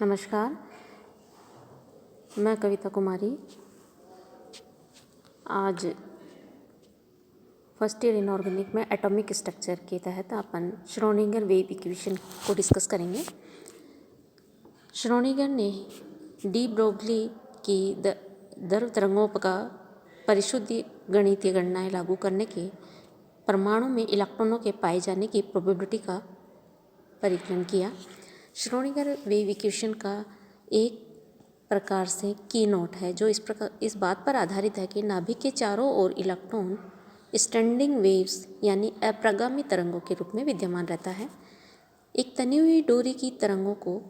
नमस्कार, मैं कविता कुमारी। आज फर्स्ट ईयर इनऑर्गेनिक में एटॉमिक स्ट्रक्चर के तहत अपन श्रोडिंगर वेव इक्वेशन को डिस्कस करेंगे। श्रोडिंगर ने डी ब्रोगली की द्रव तरंगों का परिशुद्ध गणितीय गणनाएं लागू करने के परमाणु में इलेक्ट्रॉनों के पाए जाने की प्रोबेबिलिटी का परीक्षण किया। श्रोडिंगर वेव इक्वेशन का एक प्रकार से की नोट है जो इस बात पर आधारित है कि नाभिक के चारों ओर इलेक्ट्रॉन स्टैंडिंग वेव्स यानी अप्रगामी तरंगों के रूप में विद्यमान रहता है। एक तनी हुई डोरी की तरंगों को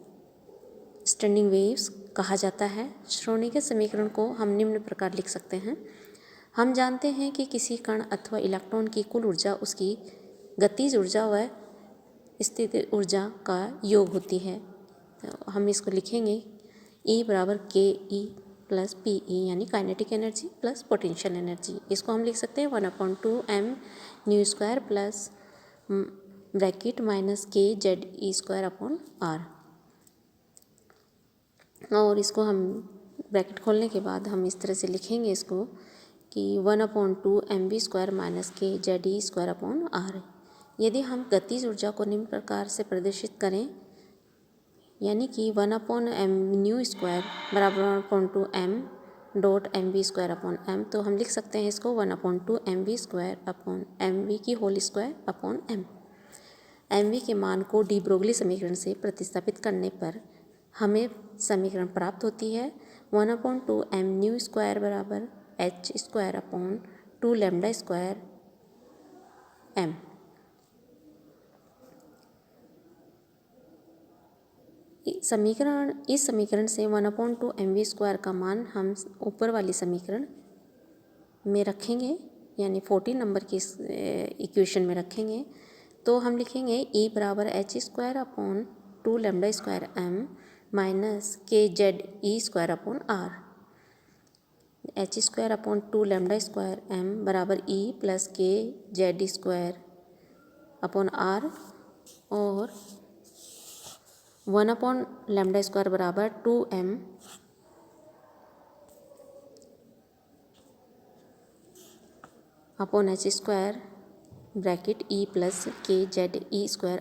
स्टैंडिंग वेव्स कहा जाता है। श्रोडिंगर समीकरण को हम निम्न प्रकार लिख सकते हैं। हम जानते हैं कि किसी कण अथवा इलेक्ट्रॉन की कुल ऊर्जा उसकी गतिज ऊर्जा व स्थितिज ऊर्जा का योग होती है। तो हम इसको लिखेंगे E बराबर KE प्लस PE यानी kinetic energy plus potential energy. इसको हम लिख सकते हैं 1/2m new square plus bracket minus KZE²/R। और इसको हम ब्रैकेट खोलने के बाद हम इस तरह से लिखेंगे इसको कि 1/2mv² माइनस KZE²/R। यदि हम गतिज ऊर्जा को निम्न प्रकार से प्रदर्शित करें यानी कि 1/m न्यू स्क्वायर बराबर 1/2m.mv²/m, तो हम लिख सकते हैं इसको 1/2mv²/mv की होल स्क्वायर/m। mv के मान को डी ब्रोगली समीकरण से प्रतिस्थापित करने पर हमें समीकरण प्राप्त होती है 1/2m न्यू स्क्वायर बराबर h²/2λ²m। इस समीकरण से 1/2mv² का मान हम ऊपर वाली समीकरण में रखेंगे यानी 14 नंबर की इक्वेशन में रखेंगे। तो हम लिखेंगे E बराबर h²/2λ²m माइनस KZE²/R। h²/2λ²m बराबर E प्लस KZE²/R और 1/λ² बराबर 2m upon h² bracket E plus KZE²/R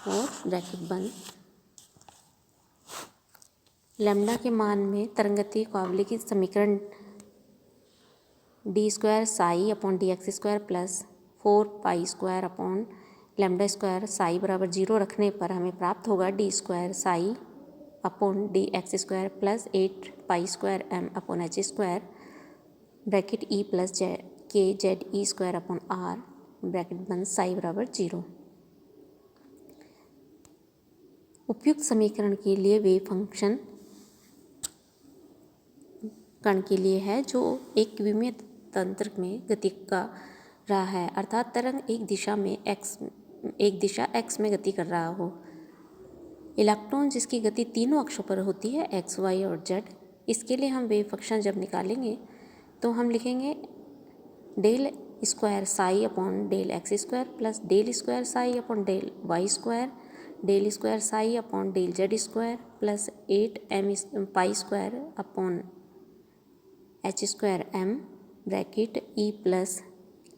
और ब्रैकेट बंद। लैम्डा के मान में तरंगति मुकाबले की समीकरण d² psi/dx² प्लस 4π² psi बराबर 0 रखने पर हमें प्राप्त होगा d² psi/dx² plus 8π²m/h² bracket E plus KZE²/R bracket बंद साई बराबर 0। उपयुक्त समीकरण के लिए वेव फंक्शन कण के लिए है जो एक विमीय तंत्र में गति कर रहा है, अर्थात तरंग एक दिशा x में गति कर रहा हो। इलेक्ट्रॉन जिसकी गति तीनों अक्षों पर होती है x, y और z। इसके लिए हम वेव फंक्शन जब निकालेंगे तो हम लिखेंगे del square psi/del x² plus del square psi/del y² del square psi/del z² plus 8m² bracket E plus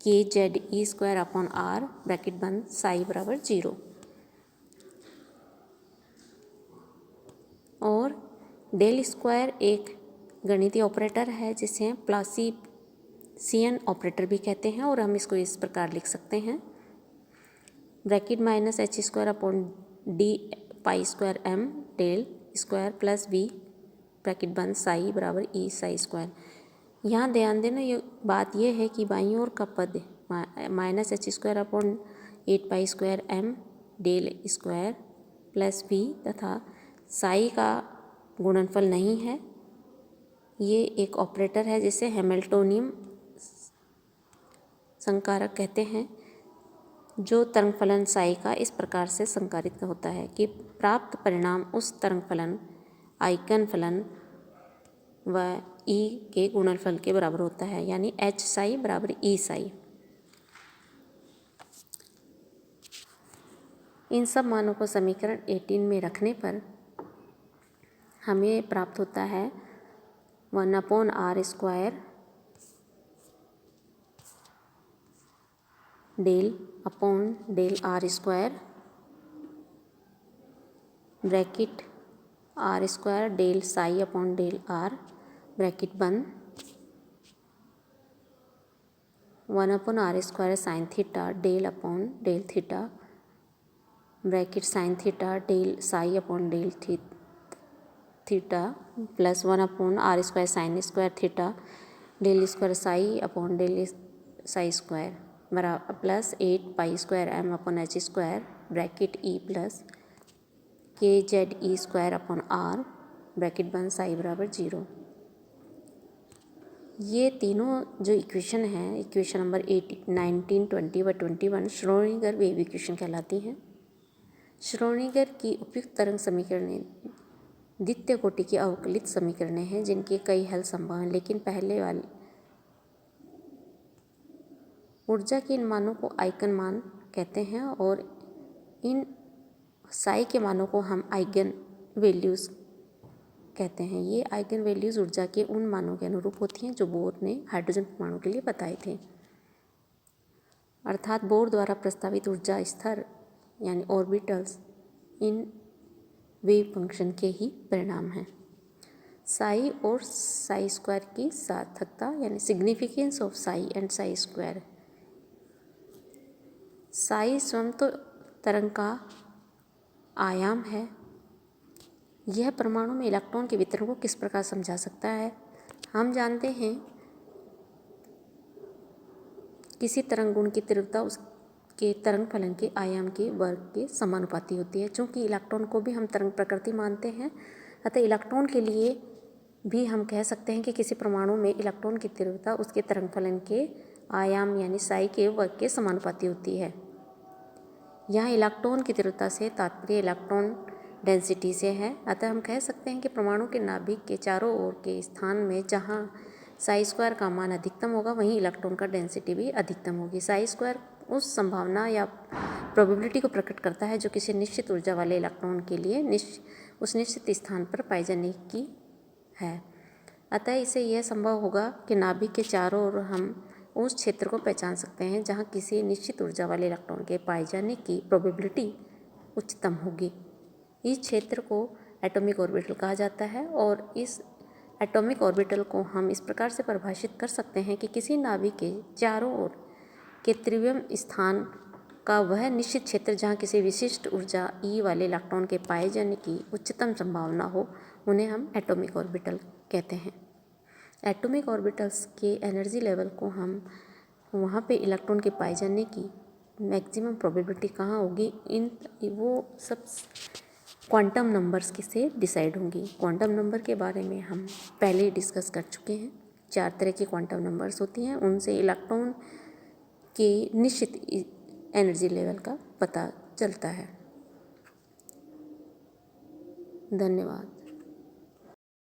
KZE²/R bracket बंद साई बराबर 0। और डेल स्क्वायर एक गणितीय ऑपरेटर है जिसे प्लासियन ऑपरेटर भी कहते हैं और हम इसको इस प्रकार लिख सकते हैं bracket minus h²/d π²m del square plus v bracket बंद साई बराबर E साई²। यहाँ ध्यान देना ये बात यह है कि बाईं ओर का पद minus h²/8π²m del square plus v तथा साई का गुणनफल नहीं है। ये एक ऑपरेटर है जिसे हैमिल्टोनियन संकारक कहते हैं जो तरंग फलन साई का इस प्रकार से संकारित होता है कि प्राप्त परिणाम उस तरंग फलन आइगन फलन व E के गुणनफल के बराबर होता है यानी h साई बराबर E साई। इन सब मानों को समीकरण 18 में रखने पर हमें प्राप्त होता है 1/r² del/r² bracket r² del psi/del r bracket बंद 1/r² sin theta del theta bracket sin theta del psi/del theta plus 1/r² sin² theta del² psi/del psi² बराबर plus 8π²m/h² bracket e plus kze²/r bracket बंद psi बराबर 0। ये तीनों जो equation हैं, equation number 18, 19, 20 व 21 Schrodinger wave equation कहलाती हैं। श्रोडिंगर की उपयुक्त तरंग समीकरण द्वितीय कोटि की अवकलित समीकरणें हैं जिनके कई हल संभव हैं, लेकिन पहले वाली ऊर्जा के इन मानों को आइगन मान कहते हैं और इन साई के मानों को हम आइगन वैल्यूज़ कहते हैं। ये आइगन वैल्यूज़ ऊर्जा के उन मानों के अनुरूप होती हैं जो बोर ने हाइड्रोजन परमाणु के लिए बताए थे। अर्थात बोर द्वारा प्रस्तावित ऊर्जा स्तर यानी ऑर्बिटल्स इन वेव फंक्शन के ही परिणाम हैं। साई और साई स्क्वायर की सार्थकता यानी significance of Sai and Sai square. Sai स्वयं तो तरंग का आयाम है। यह परमाणु में इलेक्ट्रॉन के वितरण को किस प्रकार समझा सकता है? हम जानते हैं किसी तरंग गुण की तीव्रता उसके तरंग फलन के आयाम के वर्ग के समानुपाती होती है। चूँकि इलेक्ट्रॉन को भी हम तरंग प्रकृति मानते हैं, अतः इलेक्ट्रॉन के लिए भी हम कह सकते हैं कि किसी परमाणु में इलेक्ट्रॉन की तीव्रता उसके तरंग फलन के आयाम यानी साई के वर्ग के समानुपाती होती है। यहाँ इलेक्ट्रॉन की तीव्रता से तात्पर्य इलेक्ट्रॉन डेंसिटी से है। अतः हम कह सकते हैं कि परमाणु के नाभिक के चारों ओर के स्थान में जहाँ साई स्क्वायर का मान अधिकतम होगा वहीं इलेक्ट्रॉन का डेंसिटी भी अधिकतम होगी। साई स्क्वायर उस संभावना या प्रोबेबिलिटी को प्रकट करता है जो किसी निश्चित ऊर्जा वाले इलेक्ट्रॉन के लिए उस निश्चित स्थान पर पाए जाने की है। अतः इससे यह संभव होगा कि नाभिक के चारों ओर हम उस क्षेत्र को पहचान सकते हैं जहाँ किसी निश्चित ऊर्जा वाले इलेक्ट्रॉन के पाए जाने की प्रोबेबिलिटी उच्चतम होगी। इस क्षेत्र को एटॉमिक ऑर्बिटल कहा जाता है और इस एटॉमिक ऑर्बिटल को हम इस प्रकार से परिभाषित कर सकते हैं कि किसी नाभिक के चारों ओर के त्रिविम स्थान का वह निश्चित क्षेत्र जहाँ किसी विशिष्ट ऊर्जा ई वाले इलेक्ट्रॉन के पाए जाने की उच्चतम संभावना हो, उन्हें हम एटॉमिक ऑर्बिटल कहते हैं। एटॉमिक ऑर्बिटल्स के एनर्जी लेवल को हम वहाँ पे इलेक्ट्रॉन के पाए जाने की मैक्सिमम प्रोबेबिलिटी कहाँ होगी, वो सब क्वांटम नंबर्स से डिसाइड होंगी। क्वांटम नंबर के बारे में हम पहले ही डिस्कस कर चुके हैं। 4 तरह की क्वांटम नंबर्स होती हैं, उनसे इलेक्ट्रॉन के निश्चित एनर्जी लेवल का पता चलता है। धन्यवाद।